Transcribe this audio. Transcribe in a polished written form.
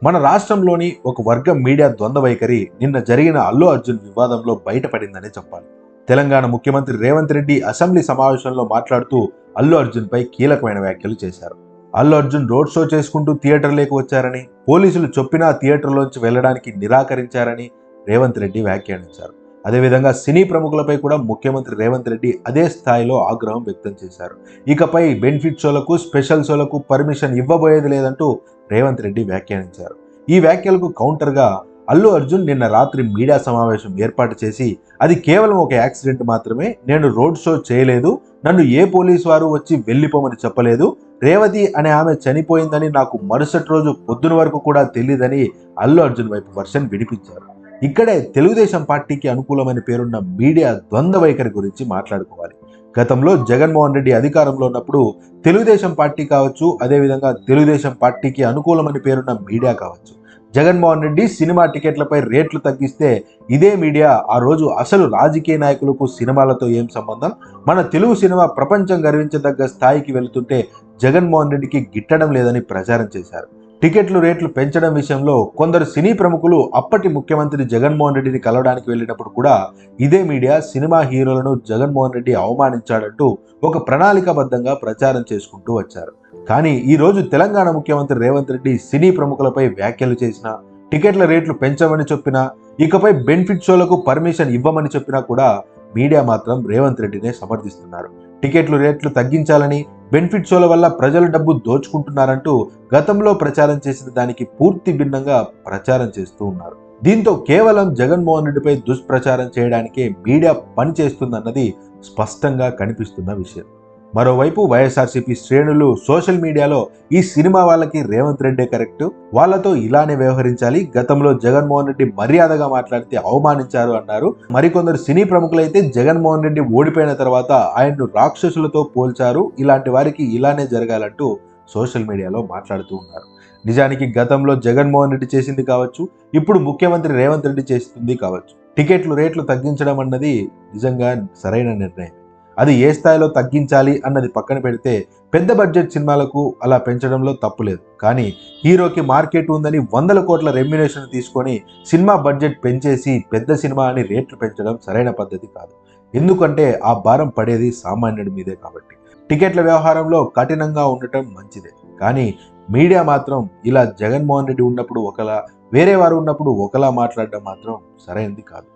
మన రాష్ట్రంలోని ఒక వర్గం మీడియా ద్వంద్వ వైఖరి నిన్న జరిగిన అల్లు అర్జున్ వివాదంలో బయటపడిందనే చెప్పాలి. తెలంగాణ ముఖ్యమంత్రి రేవంత్ రెడ్డి అసెంబ్లీ సమావేశంలో మాట్లాడుతూ అల్లు అర్జున్ పై కీలకమైన వ్యాఖ్యలు చేశారు. అల్లు అర్జున్ రోడ్ షో చేసుకుంటూ థియేటర్లోకి వచ్చారని, పోలీసులు చొప్పినా థియేటర్లోంచి వెళ్లడానికి నిరాకరించారని రేవంత్ రెడ్డి వ్యాఖ్యానించారు. అదేవిధంగా సినీ ప్రముఖులపై కూడా ముఖ్యమంత్రి రేవంత్ రెడ్డి అదే స్థాయిలో ఆగ్రహం వ్యక్తం చేశారు. ఇకపై బెనిఫిట్ షోలకు, స్పెషల్ షోలకు పర్మిషన్ ఇవ్వబోయేది లేదంటూ రేవంత్ రెడ్డి వ్యాఖ్యానించారు. ఈ వ్యాఖ్యలకు కౌంటర్గా అల్లు అర్జున్ నిన్న రాత్రి మీడియా సమావేశం ఏర్పాటు చేసి, అది కేవలం ఒక యాక్సిడెంట్ మాత్రమే, నేను రోడ్ షో చేయలేదు, నన్ను ఏ పోలీసు వారు వచ్చి వెళ్ళిపోమని చెప్పలేదు, రేవతి అనే ఆమె చనిపోయిందని నాకు మరుసటి రోజు పొద్దున వరకు కూడా తెలియదని అల్లు అర్జున్ వైపు వర్షన్ వినిపించారు. ఇక్కడే తెలుగుదేశం పార్టీకి అనుకూలమైన పేరున్న మీడియా ద్వంద్వ వైఖరి గురించి మాట్లాడుకోవాలి. గతంలో జగన్మోహన్ రెడ్డి అధికారంలో ఉన్నప్పుడు తెలుగుదేశం పార్టీ కావచ్చు, అదేవిధంగా తెలుగుదేశం పార్టీకి అనుకూలమైన పేరున్న మీడియా కావచ్చు, జగన్మోహన్ రెడ్డి సినిమా టికెట్లపై రేట్లు తగ్గిస్తే ఇదే మీడియా ఆ రోజు అసలు రాజకీయ నాయకులకు సినిమాలతో ఏం సంబంధం, మన తెలుగు సినిమా ప్రపంచం గర్వించదగ్గ స్థాయికి వెళుతుంటే జగన్మోహన్ రెడ్డికి గిట్టడం లేదని ప్రచారం చేశారు. టికెట్లు రేట్లు పెంచడం విషయంలో కొందరు సినీ ప్రముఖులు అప్పటి ముఖ్యమంత్రి జగన్మోహన్ రెడ్డిని కలవడానికి వెళ్ళినప్పుడు కూడా ఇదే మీడియా సినిమా హీరోలను జగన్మోహన్ రెడ్డి అవమానించాడంటూ ఒక ప్రణాళికాబద్ధంగా ప్రచారం చేసుకుంటూ వచ్చారు. కానీ ఈ రోజు తెలంగాణ ముఖ్యమంత్రి రేవంత్ రెడ్డి సినీ ప్రముఖులపై వ్యాఖ్యలు చేసినా, టికెట్ల రేట్లు పెంచమని చెప్పినా, ఇకపై బెనిఫిట్ షోలకు పర్మిషన్ ఇవ్వమని చెప్పినా కూడా మీడియా మాత్రం రేవంత్ రెడ్డినే సమర్థిస్తున్నారు. టికెట్లు రేట్లు తగ్గించాలని, బెనిఫిట్ షోల వల్ల ప్రజల డబ్బు దోచుకుంటున్నారంటూ గతంలో ప్రచారం చేసిన దానికి పూర్తి భిన్నంగా ప్రచారం చేస్తూ ఉన్నారు. దీంతో కేవలం జగన్మోహన్ రెడ్డిపై దుష్ప్రచారం చేయడానికే మీడియా పనిచేస్తుందన్నది స్పష్టంగా కనిపిస్తున్న విషయం. మరోవైపు వైఎస్ఆర్సీపీ శ్రేణులు సోషల్ మీడియాలో ఈ సినిమా వాళ్ళకి రేవంత్ రెడ్డే కరెక్ట్, వాళ్ళతో ఇలానే వ్యవహరించాలి, గతంలో జగన్మోహన్ రెడ్డి మర్యాదగా మాట్లాడితే అవమానించారు అన్నారు. మరికొందరు సినీ ప్రముఖులైతే జగన్మోహన్ రెడ్డి ఓడిపోయిన తర్వాత ఆయన్ను రాక్షసులతో పోల్చారు, ఇలాంటి వారికి ఇలానే జరగాలంటూ సోషల్ మీడియాలో మాట్లాడుతూ ఉన్నారు. నిజానికి గతంలో జగన్మోహన్ రెడ్డి చేసింది కావచ్చు, ఇప్పుడు ముఖ్యమంత్రి రేవంత్ రెడ్డి చేస్తుంది కావచ్చు, టికెట్లు రేట్లు తగ్గించడం అన్నది నిజంగా సరైన నిర్ణయం. అది ఏ స్థాయిలో తగ్గించాలి అన్నది పక్కన పెడితే పెద్ద బడ్జెట్ సినిమాలకు అలా పెంచడంలో తప్పులేదు. కానీ హీరోకి మార్కెట్ ఉందని 100 కోట్ల రెమ్యునేషన్ తీసుకొని సినిమా బడ్జెట్ పెంచేసి పెద్ద సినిమా అని రేట్లు పెంచడం సరైన పద్ధతి కాదు. ఎందుకంటే ఆ భారం పడేది సామాన్యుడి మీదే కాబట్టి. టికెట్ల వ్యవహారంలో కఠినంగా ఉండటం మంచిదే, కానీ మీడియా మాత్రం ఇలా జగన్మోహన్ రెడ్డి ఉన్నప్పుడు ఒకలా, వేరే వారు ఉన్నప్పుడు ఒకలా మాట్లాడడం మాత్రం సరైనది కాదు.